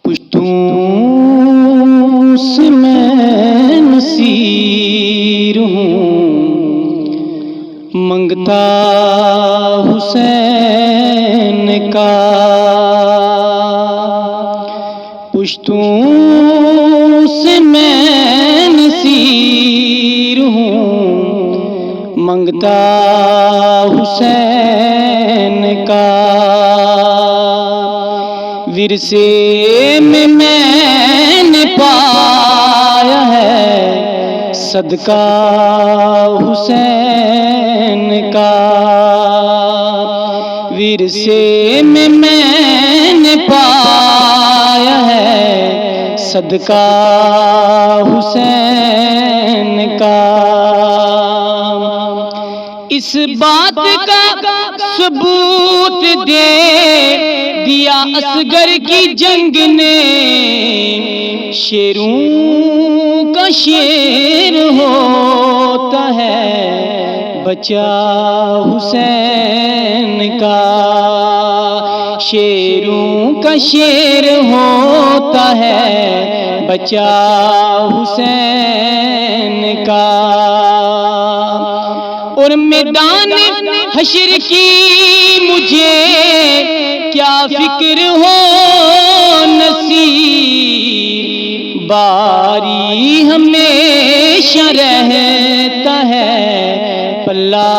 پشتوں سے میں نصیر ہوں، منگتا حسین کا۔ پشتوں سے میں نصیر ہوں، منگتا حسین کا۔ ورثے میں نے پایا ہے صدقہ حسین کا۔ ورثے میں نے پایا ہے صدقہ حسین کا۔ اس بات کا ثبوت دے دیا اصغر کی جنگ نے، شیروں کا شیر ہوتا ہے بچہ حسین کا۔ شیروں کا شیر ہوتا ہے بچہ حسین کا۔ اور میدان حشر کی مجھے کیا فکر ہو نصیب، باری ہمیشہ رہتا ہے پلہ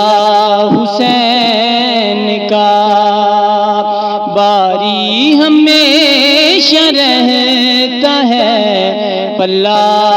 حسین کا۔ باری ہمیشہ رہتا ہے پلہ